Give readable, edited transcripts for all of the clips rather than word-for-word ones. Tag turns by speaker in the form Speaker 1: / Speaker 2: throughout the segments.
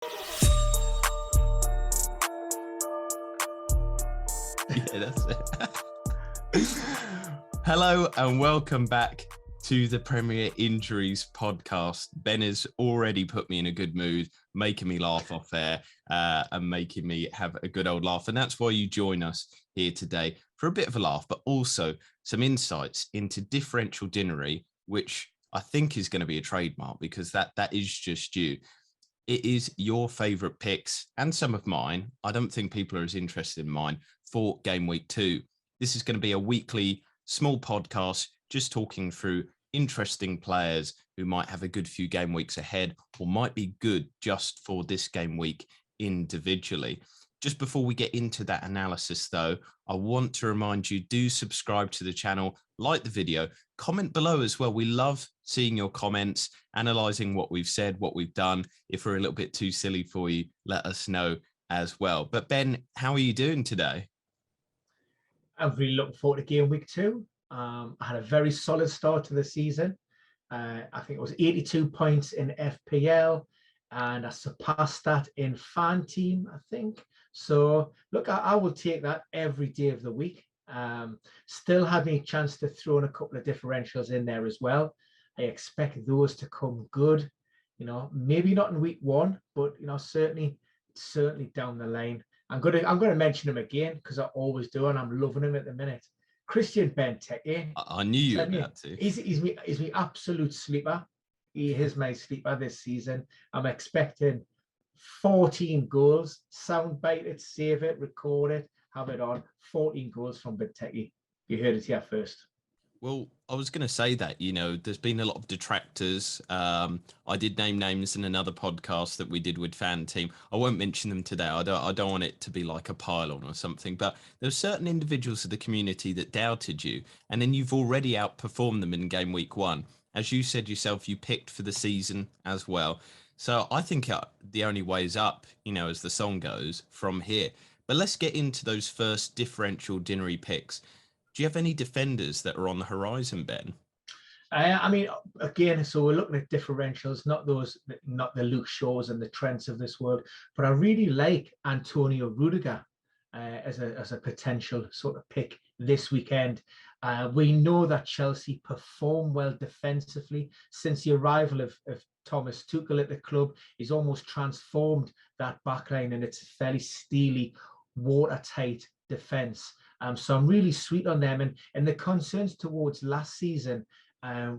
Speaker 1: Yeah, that's it. Hello and welcome back to the Premier Injuries podcast. Ben has already put me in a good mood, making me laugh off air and making me have a good old laugh. And that's why you join us here today for a bit of a laugh, but also some insights into Differential Dinnery, which I think is going to be a trademark because that is just you. It is your favourite picks and some of mine. I don't think people are as interested in mine for Gameweek 2. This is going to be a weekly small podcast just talking through interesting players who might have a good few game weeks ahead or might be good just for this game week individually. Just before we get into that analysis, though, I want to remind you, do subscribe to the channel, like the video, comment below as well. We love seeing your comments, analysing what we've said, what we've done. If we're a little bit too silly for you, let us know as well. But Ben, how are you doing today?
Speaker 2: I'm really looking forward to game week 2. I had a very solid start to the season. I think it was 82 points in FPL, and I surpassed that in fan team, I think. So, look, I will take that every day of the week. Still having a chance to throw in a couple of differentials in there as well. I expect those to come good. You know, maybe not in week 1, but you know, certainly down the line. I'm gonna mention him again because I always do, and I'm loving him at the minute. Christian Benteke.
Speaker 1: I knew you were about to.
Speaker 2: He's my absolute sleeper. He is my sleeper this season. I'm expecting 14 goals. Soundbite it, save it, record it, have it on. 14 goals from Benteke. You heard it here first.
Speaker 1: Well, I was going to say that, you know, there's been a lot of detractors. I did name names in another podcast that we did with Fan Team. I won't mention them today. I don't want it to be like a pile-on or something. But there's certain individuals of the community that doubted you, and then you've already outperformed them in game week 1. As you said yourself, you picked for the season as well. So I think the only way is up, you know, as the song goes from here. But let's get into those first differential Dinnery picks. Do you have any defenders that are on the horizon, Ben?
Speaker 2: I mean, again, so we're looking at differentials, not the Luke Shaws and the Trents of this world, but I really like Antonio Rudiger as a potential sort of pick this weekend. We know that Chelsea perform well defensively since the arrival of Thomas Tuchel at the club. He's almost transformed that backline, and it's a fairly steely, watertight defence. So I'm really sweet on them. And the concerns towards last season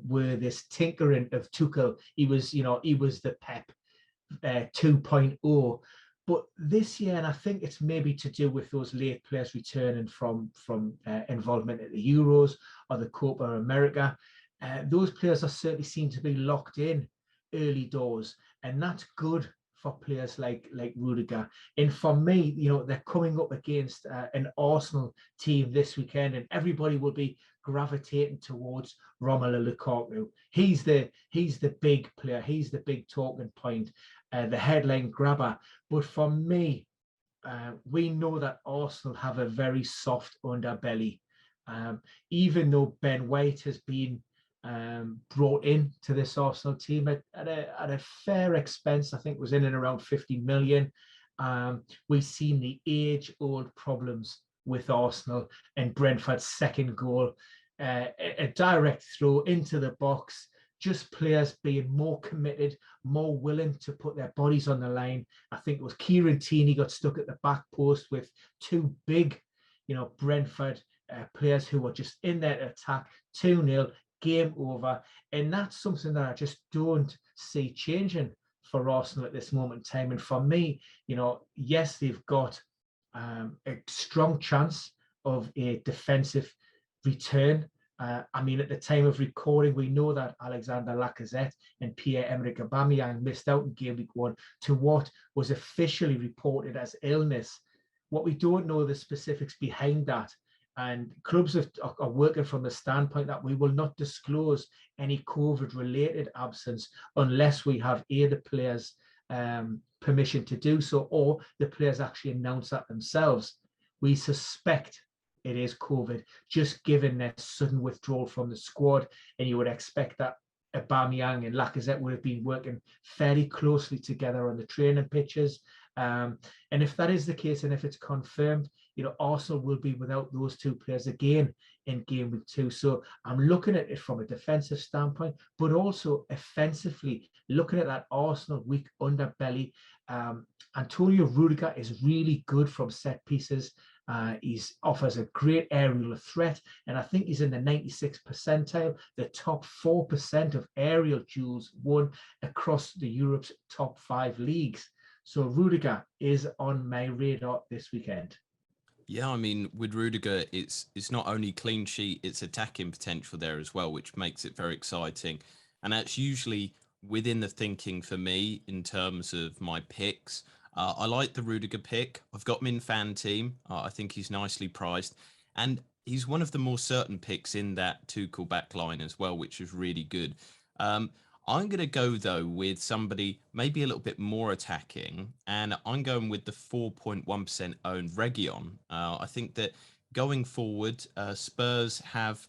Speaker 2: were this tinkering of Tuchel. He was the Pep 2.0. But this year, and I think it's maybe to do with those late players returning from involvement at the Euros or the Copa America, those players are certainly seem to be locked in early doors, and that's good for players like Rudiger. And for me, you know, they're coming up against an Arsenal team this weekend, and everybody will be gravitating towards Romelu Lukaku. He's the big player. He's the big talking point, the headline grabber. But for me, we know that Arsenal have a very soft underbelly. Even though Ben White has been brought in to this Arsenal team at a fair expense, I think was in and around 50 million. We've seen the age-old problems with Arsenal, and Brentford's second goal, a direct throw into the box, just players being more committed, more willing to put their bodies on the line. I think it was Kieran Deeney got stuck at the back post with two big, you know, Brentford players who were just in there to attack. 2-0, game over. And that's something that I just don't see changing for Arsenal at this moment in time. And for me, you know, yes, they've got a strong chance of a defensive return. I mean, at the time of recording, we know that Alexander Lacazette and Pierre-Emerick Aubameyang missed out in game week 1 to what was officially reported as illness. What we don't know the specifics behind that. And clubs are working from the standpoint that we will not disclose any COVID-related absence unless we have either players' permission to do so, or the players actually announce that themselves. We suspect it is COVID, just given their sudden withdrawal from the squad, and you would expect that Aubameyang and Lacazette would have been working fairly closely together on the training pitches. And if that is the case, and if it's confirmed, Arsenal will be without those two players again in game week 2. So I'm looking at it from a defensive standpoint, but also offensively, looking at that Arsenal weak underbelly. Antonio Rudiger is really good from set pieces. He offers a great aerial threat, and I think he's in the 96th percentile, the top 4% of aerial duels won across the Europe's top 5 leagues. So Rudiger is on my radar this weekend.
Speaker 1: Yeah, I mean, with Rudiger, it's not only clean sheet, it's attacking potential there as well, which makes it very exciting. And that's usually within the thinking for me in terms of my picks. I like the Rudiger pick. I've got him in fan team. I think he's nicely priced. And he's one of the more certain picks in that Tuchel back line as well, which is really good. I'm going to go, though, with somebody maybe a little bit more attacking, and I'm going with the 4.1% owned Region. I think that going forward, Spurs have,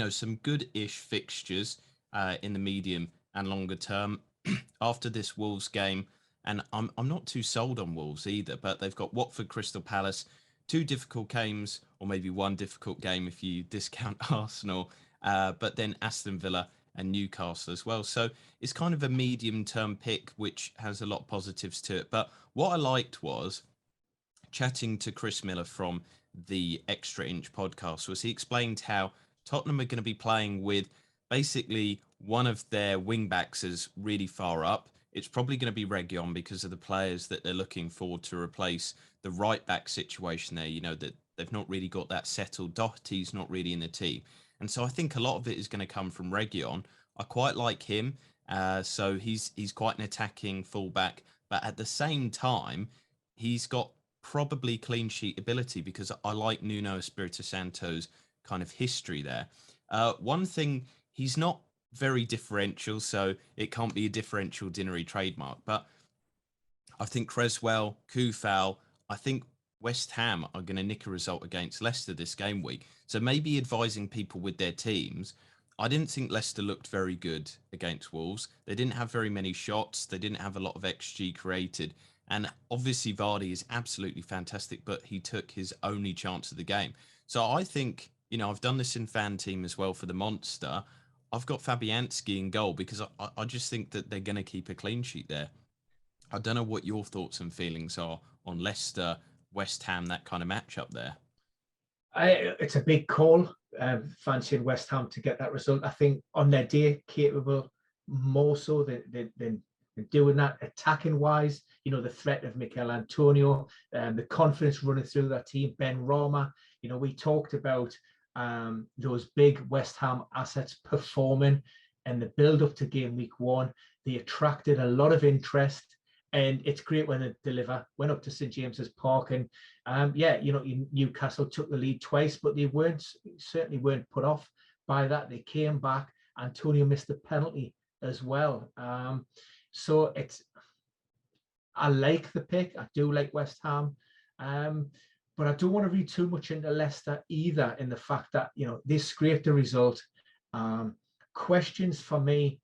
Speaker 1: some good-ish fixtures in the medium and longer term after this Wolves game. And I'm not too sold on Wolves either, but they've got Watford, Crystal Palace, 2 difficult games, or maybe 1 difficult game if you discount Arsenal, but then Aston Villa and Newcastle as well. So it's kind of a medium-term pick, which has a lot of positives to it. But what I liked was chatting to Chris Miller from the Extra Inch podcast was he explained how Tottenham are going to be playing with basically one of their wing-backs is really far up. It's probably going to be Region because of the players that they're looking for to replace the right-back situation there. That they've not really got that settled. Doherty's not really in the team. And so I think a lot of it is going to come from Region. I quite like him. So he's quite an attacking fullback. But at the same time, he's got probably clean sheet ability because I like Nuno Espirito Santo's kind of history there. One thing, he's not very differential, so it can't be a differential Dinnery trademark. But I think Creswell, Kufal, I think West Ham are going to nick a result against Leicester this game week. So maybe advising people with their teams. I didn't think Leicester looked very good against Wolves. They didn't have very many shots. They didn't have a lot of XG created. And obviously Vardy is absolutely fantastic, but he took his only chance of the game. So I think, I've done this in fan team as well for the Monster. I've got Fabianski in goal because I just think that they're going to keep a clean sheet there. I don't know what your thoughts and feelings are on Leicester, West Ham, that kind of matchup there.
Speaker 2: It's a big call, fancying West Ham to get that result. I think on their day, capable more so than doing that attacking wise. The threat of Mikel Antonio, the confidence running through that team. Ben Rama. We talked about those big West Ham assets performing, and the build up to game week 1. They attracted a lot of interest. And it's great when they deliver. Went up to St James's Park, and Newcastle took the lead twice, but they certainly weren't put off by that. They came back. Antonio missed a penalty as well. So I like the pick. I do like West Ham, but I don't want to read too much into Leicester either. In the fact that they scraped the result. Questions for me.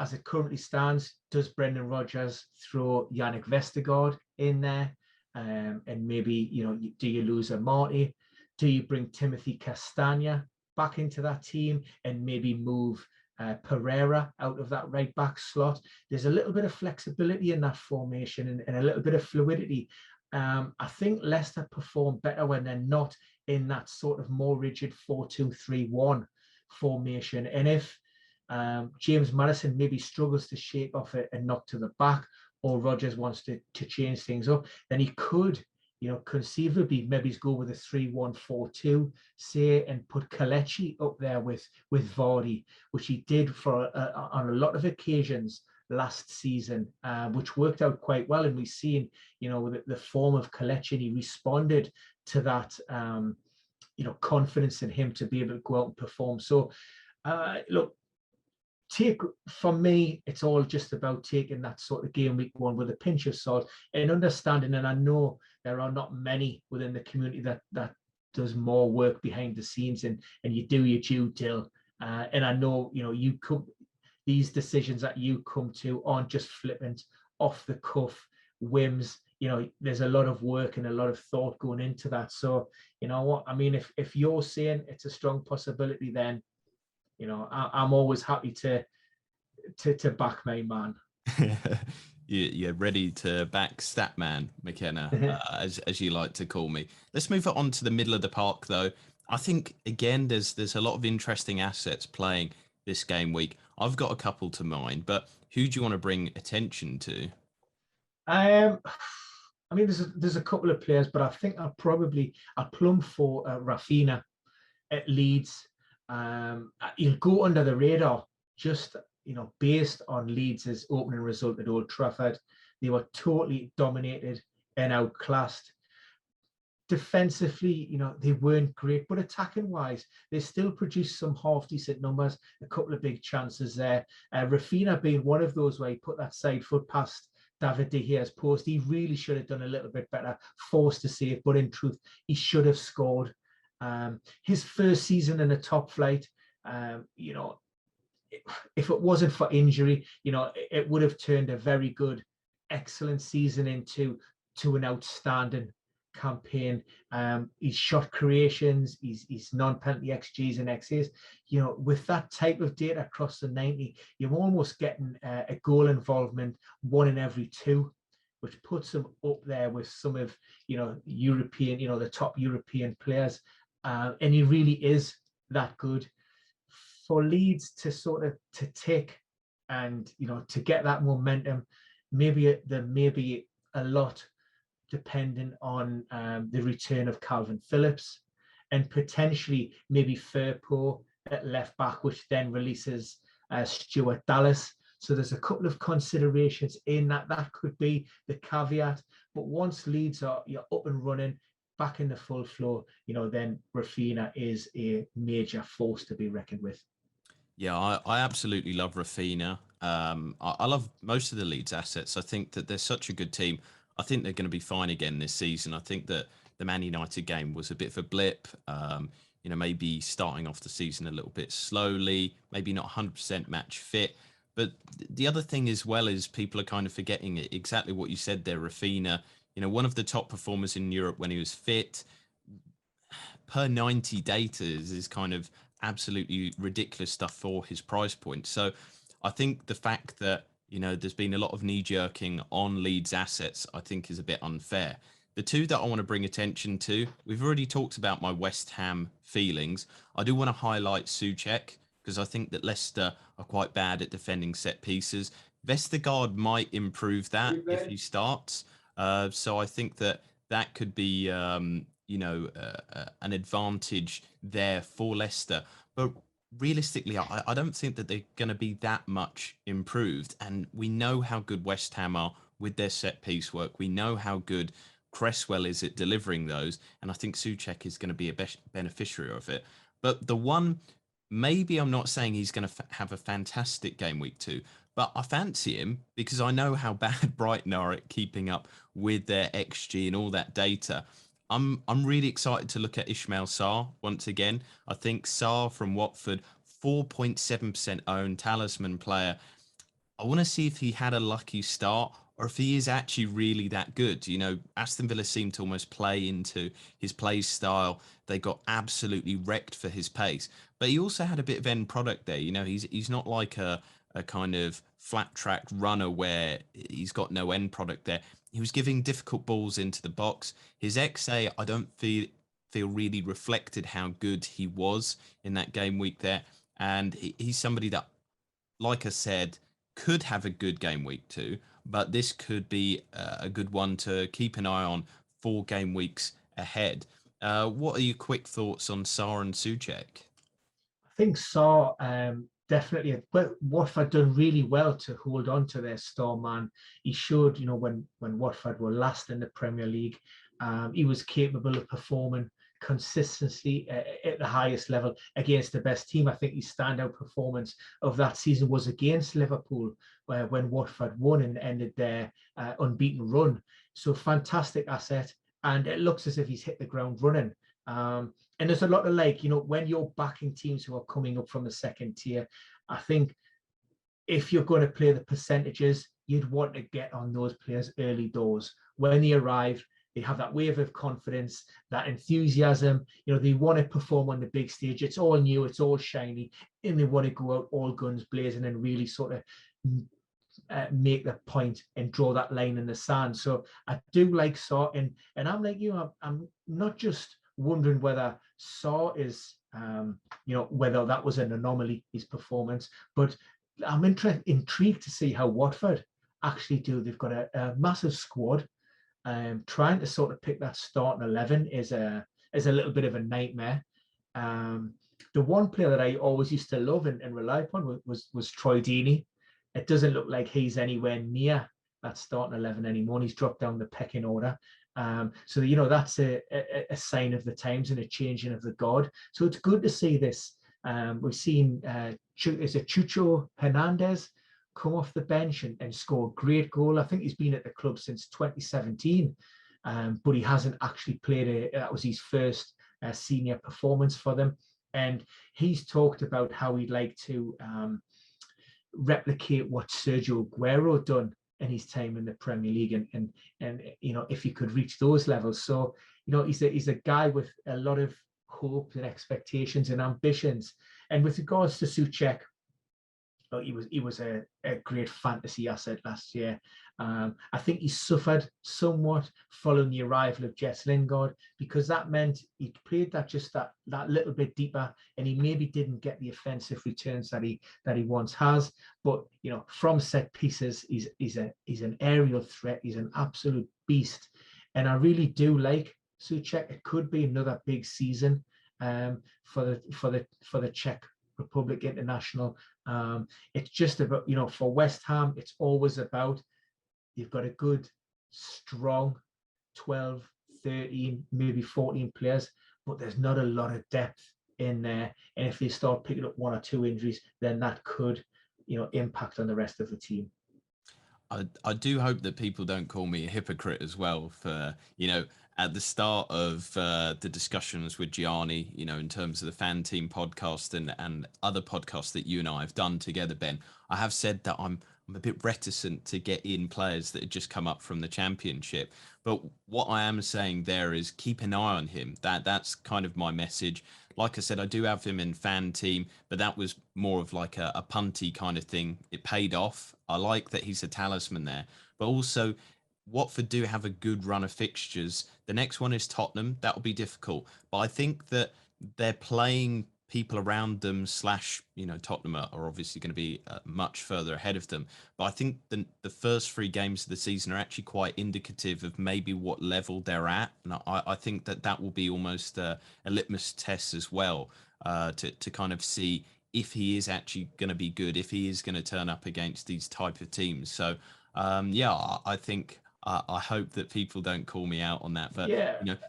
Speaker 2: As it currently stands, does Brendan Rodgers throw Yannick Vestergaard in there? And maybe, do you lose a Marty? Do you bring Timothy Castagna back into that team and maybe move Pereira out of that right back slot? There's a little bit of flexibility in that formation and a little bit of fluidity. I think Leicester perform better when they're not in that sort of more rigid 4-2-3-1 formation. And if James Maddison maybe struggles to shake off a knock to the back, or Rodgers wants to change things up, then he could, conceivably maybe go with a 3-1-4-2, say, and put Kelechi up there with Vardy, which he did on a lot of occasions last season, which worked out quite well. And we've seen, the form of Kelechi, and he responded to that, confidence in him to be able to go out and perform. So, look, for me, it's all just about taking that sort of game week 1 with a pinch of salt and understanding. And I know there are not many within the community that does more work behind the scenes, and you do your due till And I know, these decisions that you come to aren't just flippant, off the cuff whims. There's a lot of work and a lot of thought going into that. So, you know what I mean? If you're saying it's a strong possibility, then, I'm always happy to back my man.
Speaker 1: You're ready to back Statman, McKenna, as you like to call me. Let's move it on to the middle of the park, though. I think, again, there's a lot of interesting assets playing this game week. I've got a couple to mind, but who do you want to bring attention to?
Speaker 2: I mean, there's a couple of players, but I think I'll plumb for Rafinha at Leeds. He'll go under the radar, just based on Leeds' opening result at Old Trafford. They were totally dominated and outclassed. Defensively, they weren't great, but attacking wise, they still produced some half decent numbers, a couple of big chances there. Rafinha being one of those where he put that side foot past David De Gea's post. He really should have done a little bit better, forced to save, but in truth, he should have scored. His first season in the top flight, if it wasn't for injury, it would have turned a very good, excellent season into an outstanding campaign. His shot creations, his non-penalty XGs and XAs, with that type of data across the 90, you're almost getting a goal involvement 1 in every 2, which puts him up there with some of European, the top European players, and he really is that good. For Leeds to sort of to tick and to get that momentum, maybe a lot dependent on the return of Calvin Phillips and potentially maybe Firpo at left back, which then releases Stuart Dallas. So there's a couple of considerations in that. That could be the caveat. But once Leeds are up and running, back in the full flow, then Rafinha is a major force to be reckoned with.
Speaker 1: Yeah, I absolutely love Rafinha. I love most of the Leeds assets. I think that they're such a good team. I think they're going to be fine again this season. I think that the Man United game was a bit of a blip. Maybe starting off the season a little bit slowly, maybe not 100% match fit. But the other thing as well is people are kind of forgetting exactly what you said there, Rafinha. One of the top performers in Europe when he was fit. Per 90 data is kind of absolutely ridiculous stuff for his price point. So I think the fact that there's been a lot of knee-jerking on Leeds assets, I think is a bit unfair. The two that I want to bring attention to, we've already talked about my West Ham feelings. I do want to highlight Souček because I think that Leicester are quite bad at defending set pieces. Vestergaard might improve that if he starts. So I think that could be an advantage there for Leicester. But realistically, I don't think that they're going to be that much improved. And we know how good West Ham are with their set piece work. We know how good Cresswell is at delivering those. And I think Souček is going to be a beneficiary of it. But the one, maybe I'm not saying he's going to have a fantastic game week 2, but I fancy him because I know how bad Brighton are at keeping up with their XG and all that data. I'm really excited to look at Ishmael Saar once again. I think Saar from Watford, 4.7% owned, talisman player. I want to see if he had a lucky start or if he is actually really that good. Aston Villa seemed to almost play into his play style. They got absolutely wrecked for his pace. But he also had a bit of end product there. He's not like a kind of flat track runner where he's got no end product there. He was giving difficult balls into the box. His XA, I don't feel really reflected how good he was in that game week there. And he's somebody that, like I said, could have a good game week 2, but this could be a good one to keep an eye on 4 game weeks ahead. What are your quick thoughts on Saar and Souček?
Speaker 2: I think Saar definitely, but Watford done really well to hold on to their star man. He showed, when Watford were last in the Premier League, he was capable of performing consistently at the highest level against the best team. I think his standout performance of that season was against Liverpool, when Watford won and ended their unbeaten run. So fantastic asset, and it looks as if he's hit the ground running And there's a lot of when you're backing teams who are coming up from the second tier, I think if you're going to play the percentages, you'd want to get on those players early doors. When they arrive, they have that wave of confidence, that enthusiasm. They want to perform on the big stage. It's all new, it's all shiny, and they want to go out all guns blazing and really sort of make the point and draw that line in the sand. So I do like Saar, and I'm like you. I'm not just wondering whether Saar is, whether that was an anomaly, his performance, but I'm intrigued to see how Watford actually do. They've got a massive squad. Trying to sort of pick that starting 11 is a little bit of a nightmare. The one player that I always used to love and rely upon was Troy Deeney. It doesn't look like he's anywhere near that starting 11 anymore. He's dropped down the pecking order. So that's a sign of the times and a changing of the guard. So it's good to see this. We've seen is it Chucho Hernandez come off the bench and score a great goal. I think he's been at the club since 2017, but he hasn't actually played that was his first senior performance for them. And he's talked about how he'd like to replicate what Sergio Aguero done in his time in the Premier League, and if he could reach those levels. So he's a guy with a lot of hope and expectations and ambitions. And with regards to Souček, he was a great fantasy asset last year. I think he suffered somewhat following the arrival of Jess Lingard, because that meant he played that little bit deeper, and he maybe didn't get the offensive returns that he once has. But from set pieces, he's an aerial threat. He's an absolute beast, and I really do like Souček. It could be another big season for the Czech Republic international. It's just about, for West Ham, it's always about, you've got a good, strong 12, 13, maybe 14 players, but there's not a lot of depth in there. And if they start picking up one or two injuries, then that could, impact on the rest of the team.
Speaker 1: I do hope that people don't call me a hypocrite as well for, at the start of the discussions with Gianni, in terms of the Fan Team podcast and other podcasts that you and I have done together, Ben, I have said that I'm a bit reticent to get in players that had just come up from the Championship. But what I am saying there is keep an eye on him. That's kind of my message. Like I said, I do have him in Fan Team, but that was more of like a punty kind of thing. It paid off. I like that he's a talisman there, but also Watford do have a good run of fixtures. The next one is Tottenham. That will be difficult, but I think that they're playing people around them / Tottenham are obviously going to be much further ahead of them. But I think the first 3 games of the season are actually quite indicative of maybe what level they're at. And I think that will be almost a litmus test as well, to kind of see if he is actually going to be good, if he is going to turn up against these type of teams. So, I think I hope that people don't call me out on that, but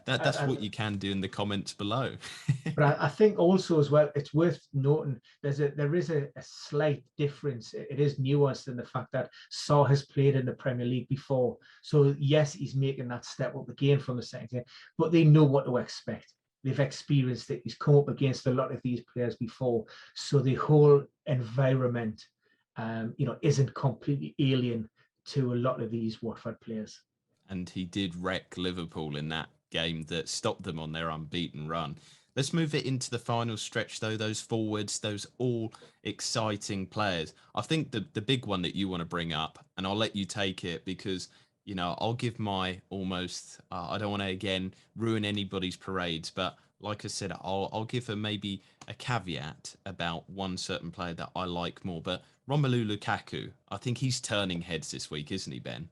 Speaker 1: that's what you can do in the comments below.
Speaker 2: But I think also as well, it's worth noting there is a slight difference. It is nuanced in the fact that Saar has played in the Premier League before. So yes, he's making that step up again from the second tier, but they know what to expect. They've experienced it. He's come up against a lot of these players before. So the whole environment, isn't completely alien to a lot of these Watford players.
Speaker 1: And he did wreck Liverpool in that game that stopped them on their unbeaten run. Let's move it into the final stretch, though. Those forwards, those all exciting players. I think the big one that you want to bring up, and I'll let you take it because, I'll give my almost, I don't want to, again, ruin anybody's parades, but like I said, I'll give maybe a caveat about one certain player that I like more. But Romelu Lukaku, I think he's turning heads this week, isn't he, Ben?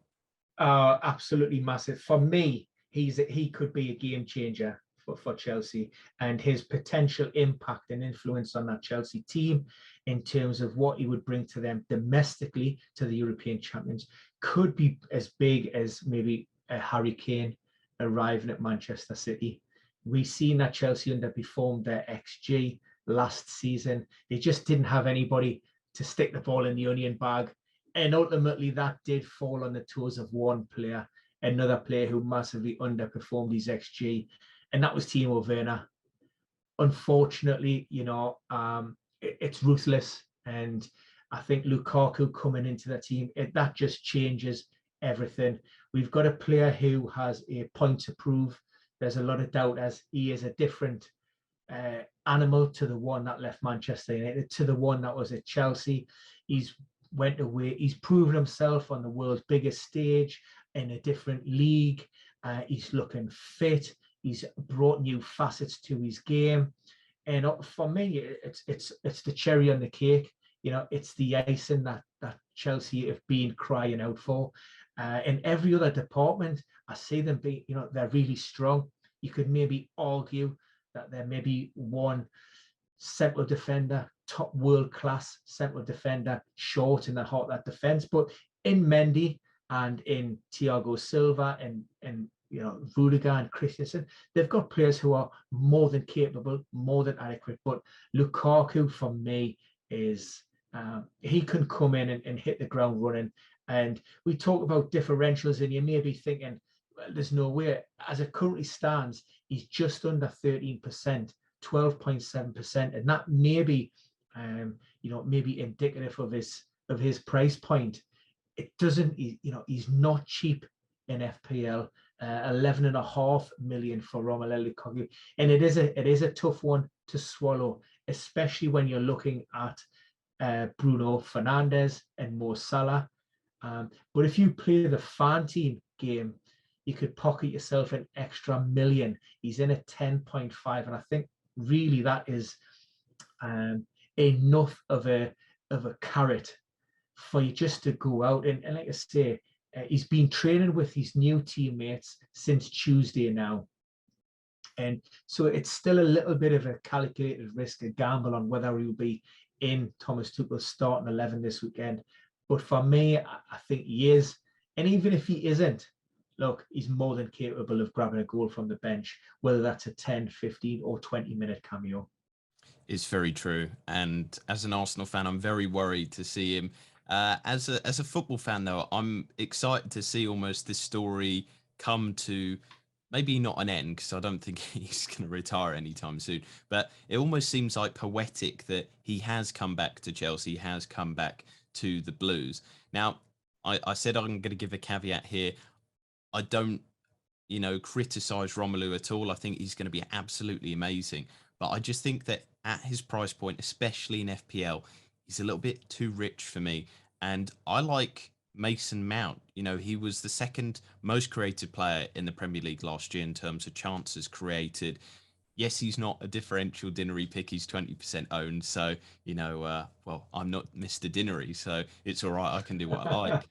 Speaker 2: Absolutely massive. For me, he could be a game changer for Chelsea, and his potential impact and influence on that Chelsea team in terms of what he would bring to them domestically to the European champions could be as big as maybe a Harry Kane arriving at Manchester City. We've seen that Chelsea underperformed their XG last season. They just didn't have anybody to stick the ball in the onion bag. And ultimately, that did fall on the toes of one player, another player who massively underperformed his XG. and that was Timo Werner. Unfortunately, it's ruthless, and I think Lukaku coming into the team, that just changes everything. We've got a player who has a point to prove. There's a lot of doubt as he is a different animal to the one that left Manchester United, to the one that was at Chelsea. He's went away. He's proven himself on the world's biggest stage in a different league. He's looking fit. He's brought new facets to his game, and for me, it's the cherry on the cake. It's the icing that Chelsea have been crying out for. In every other department, I see them be, they're really strong. You could maybe argue that they're maybe one central defender, top world class central defender, short in the heart of that defense. But in Mendy and in Thiago Silva and Rudiger and Christensen, they've got players who are more than capable, more than adequate. But Lukaku, for me, is he can come in and hit the ground running. And we talk about differentials, and you may be thinking, well, there's no way. As it currently stands, he's just under 13%, 12.7%, and that may be, maybe indicative of his price point. It doesn't, he's not cheap in FPL. 11.5 million for Romelu Lukaku, and it is a tough one to swallow, especially when you're looking at Bruno Fernandes and Mo Salah. But if you play the fan team game, you could pocket yourself an extra million. He's in at 10.5, and I think really that is enough of a carrot for you just to go out and like I say, he's been training with his new teammates since Tuesday now. And so it's still a little bit of a calculated risk, a gamble on whether he'll be in Thomas Tuchel's starting 11 this weekend. But for me, I think he is. And even if he isn't, look, he's more than capable of grabbing a goal from the bench, whether that's a 10, 15 or 20-minute cameo.
Speaker 1: It's very true. And as an Arsenal fan, I'm very worried to see him. As a football fan, though, I'm excited to see almost this story come to maybe not an end, because I don't think he's going to retire anytime soon. But it almost seems like poetic that he has come back to Chelsea, has come back to the Blues. Now, I said I'm going to give a caveat here. I don't, criticize Romelu at all. I think he's going to be absolutely amazing. But I just think that at his price point, especially in FPL, he's a little bit too rich for me. And I like Mason Mount. He was the second most creative player in the Premier League last year in terms of chances created. Yes, he's not a differential Dinnery pick. He's 20% owned. So, well, I'm not Mr. Dinnery, so it's all right. I can do what I like.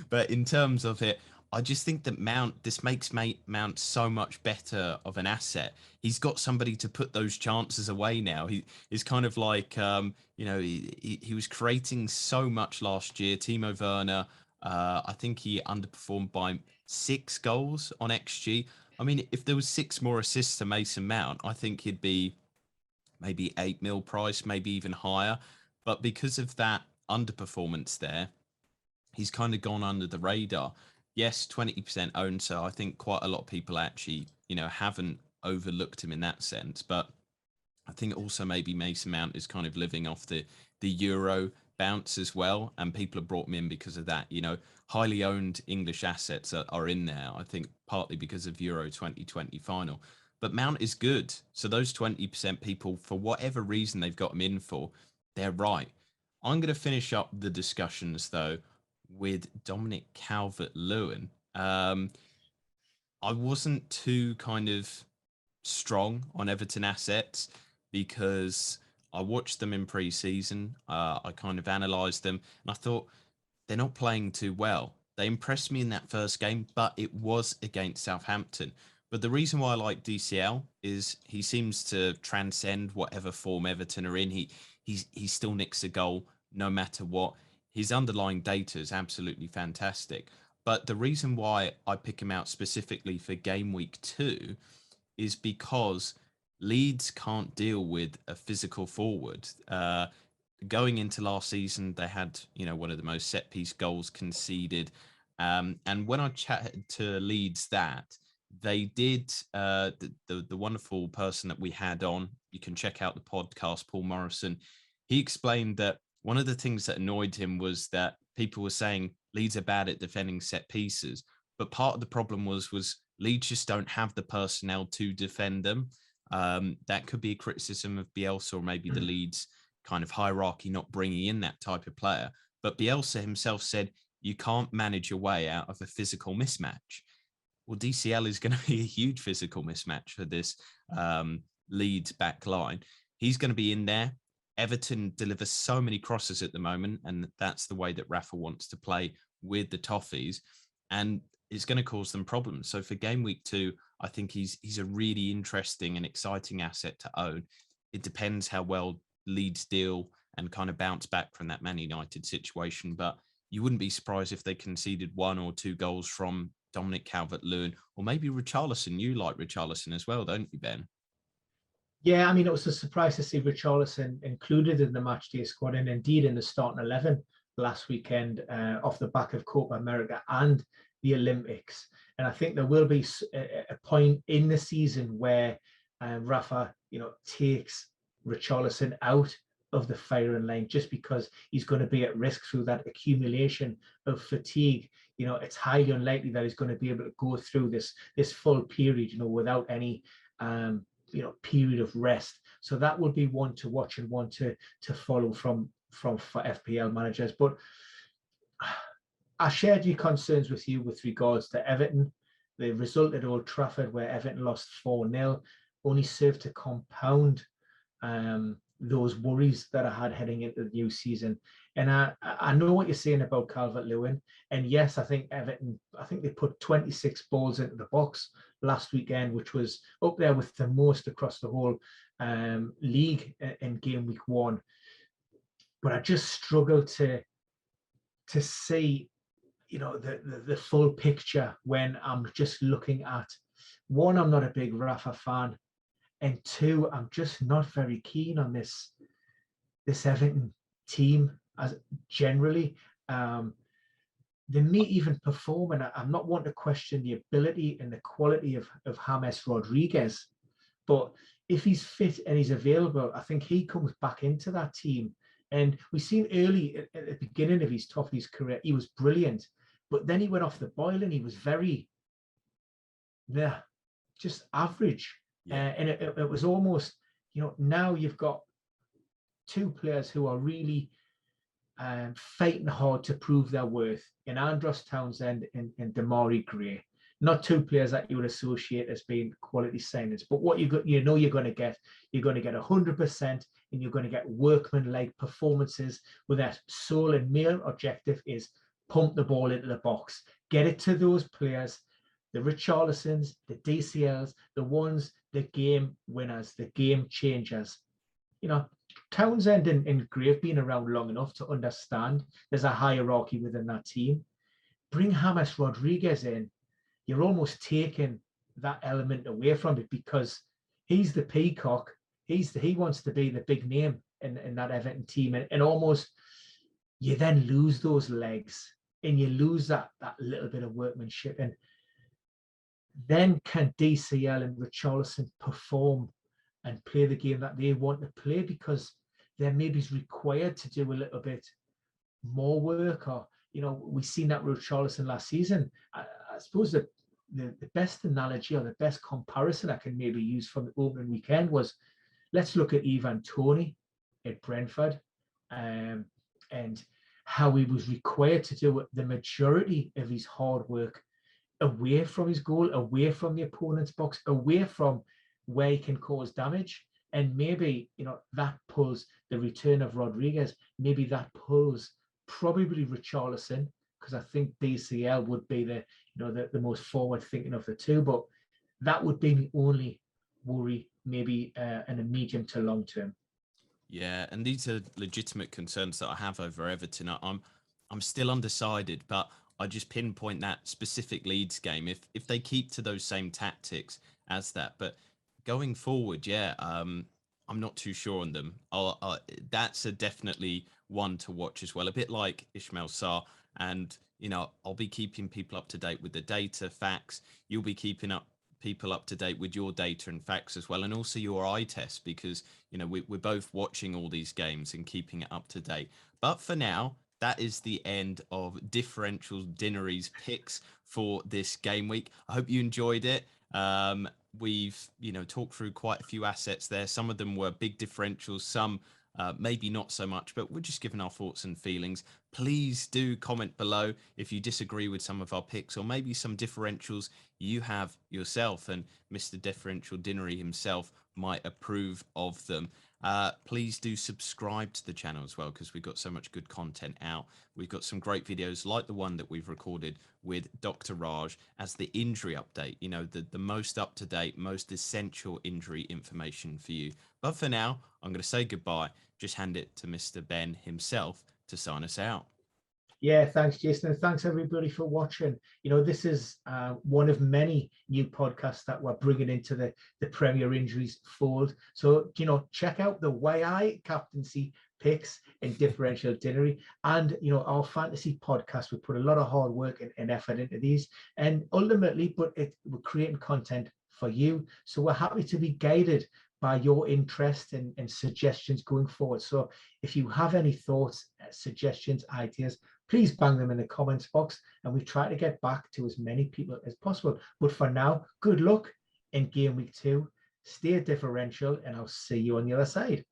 Speaker 1: But in terms of it, I just think that this makes Mount so much better of an asset. He's got somebody to put those chances away now. He is kind of like, he was creating so much last year. Timo Werner, I think he underperformed by 6 goals on XG. I mean, if there was 6 more assists to Mason Mount, I think he'd be maybe 8 mil price, maybe even higher. But because of that underperformance there, he's kind of gone under the radar. Yes, 20% owned, so I think quite a lot of people actually, haven't overlooked him in that sense. But I think also maybe Mason Mount is kind of living off the Euro bounce as well, and people have brought him in because of that. Highly owned English assets are in there, I think partly because of Euro 2020 final. But Mount is good, so those 20% people, for whatever reason they've got him in for, they're right. I'm going to finish up the discussions though with Dominic Calvert-Lewin. I wasn't too kind of strong on Everton assets because I watched them in pre-season. I kind of analysed them, and I thought they're not playing too well. They impressed me in that first game, but it was against Southampton. But the reason why I like DCL is he seems to transcend whatever form Everton are in. He still nicks a goal no matter what. His underlying data is absolutely fantastic. But the reason why I pick him out specifically for game week 2 is because Leeds can't deal with a physical forward. Going into last season, they had, one of the most set piece goals conceded. And when I chatted to Leeds they did the wonderful person that we had on. You can check out the podcast, Paul Morrison. He explained that one of the things that annoyed him was that people were saying Leeds are bad at defending set pieces, but part of the problem was Leeds just don't have the personnel to defend them. That could be a criticism of Bielsa, or maybe the Leeds kind of hierarchy not bringing in that type of player. But Bielsa himself said you can't manage your way out of a physical mismatch. Well, DCL is going to be a huge physical mismatch for this Leeds back line. He's going to be in there. Everton delivers so many crosses at the moment, and that's the way that Rafa wants to play with the Toffees, and it's going to cause them problems. So for game week 2, I think he's a really interesting and exciting asset to own. It depends how well Leeds deal and kind of bounce back from that Man United situation, but you wouldn't be surprised if they conceded 1 or 2 goals from Dominic Calvert-Lewin, or maybe Richarlison. You like Richarlison as well, don't you, Ben?
Speaker 2: Yeah, I mean, it was a surprise to see Richarlison included in the matchday squad, and indeed in the starting 11 last weekend, off the back of Copa America and the Olympics. And I think there will be a point in the season where Rafa, takes Richarlison out of the firing line, just because he's going to be at risk through that accumulation of fatigue. It's highly unlikely that he's going to be able to go through this full period, without any period of rest. So that would be one to watch and one to follow from for FPL managers. But I shared your concerns with you with regards to Everton. The result at Old Trafford, where Everton lost 4-0, only served to compound those worries that I had heading into the new season. And I know what you're saying about Calvert-Lewin. And yes, I think Everton, they put 26 balls into the box last weekend, which was up there with the most across the whole league in game week 1. But I just struggle to see, the full picture when I'm just looking at, 1, I'm not a big Rafa fan, and 2, I'm just not very keen on this Everton team as generally. They may even perform, and I'm not wanting to question the ability and the quality of James Rodriguez, but if he's fit and he's available, I think he comes back into that team. And we've seen early at the beginning of his Toffee's career, he was brilliant, but then he went off the boil and he was very, just average. Yeah. And it was almost, now you've got 2 players who are really fighting hard to prove their worth in Andros Townsend and Damari Gray. Not 2 players that you would associate as being quality signings, but what you're going to get 100%, and you're going to get workman-like performances with that sole and main objective is pump the ball into the box, get it to those players, the Richarlisons, the DCLs, the ones, the game winners, the game changers. Townsend and Gray have been around long enough to understand there's a hierarchy within that team. Bring James Rodriguez in, you're almost taking that element away from it, because he's the peacock. He wants to be the big name in that Everton team, and almost you then lose those legs and you lose that little bit of workmanship. And then can DCL and Richarlison perform and play the game that they want to play, because they're maybe required to do a little bit more work? Or, we've seen that with Richarlison last season. I suppose that the best analogy, or the best comparison I can maybe use from the opening weekend was, let's look at Ivan Toney at Brentford, and how he was required to do the majority of his hard work away from his goal, away from the opponent's box, away from where he can cause damage. And maybe, that pulls the return of Rodriguez. Maybe that pulls probably Richarlison, because I think DCL would be the most forward thinking of the 2. But that would be the only worry, maybe in a medium to long term.
Speaker 1: Yeah, and these are legitimate concerns that I have over Everton. I'm still undecided, but I just pinpoint that specific Leeds game. If they keep to those same tactics as that, but going forward, I'm not too sure on them. That's definitely one to watch as well. A bit like Ishmael Saar, and I'll be keeping people up to date with the data, facts. You'll be keeping up people up to date with your data and facts as well, and also your eye test, because we're both watching all these games and keeping it up to date. But for now, that is the end of Differential Dinnery's picks for this game week. I hope you enjoyed it. We've talked through quite a few assets there. Some of them were big differentials, some maybe not so much, but we're just giving our thoughts and feelings. Please do comment below if you disagree with some of our picks, or maybe some differentials you have yourself and Mr. Differential Dinnery himself might approve of them. Please do subscribe to the channel as well, because we've got so much good content out. We've got some great videos like the one that we've recorded with Dr. Raj as the injury update, the most up-to-date, most essential injury information for you. But for now, I'm going to say goodbye. Just hand it to Mr. Ben himself to sign us out.
Speaker 2: Yeah, thanks, Jason. And thanks, everybody, for watching. This is one of many new podcasts that we're bringing into the Premier Injuries fold. So, check out the way I captaincy picks in Differential Dinnery and, our fantasy podcast. We put a lot of hard work and effort into these. And ultimately, we're creating content for you. So we're happy to be guided by your interest and suggestions going forward. So if you have any thoughts, suggestions, ideas, please bang them in the comments box, and we try to get back to as many people as possible. But for now, good luck in game week 2. Stay differential, and I'll see you on the other side.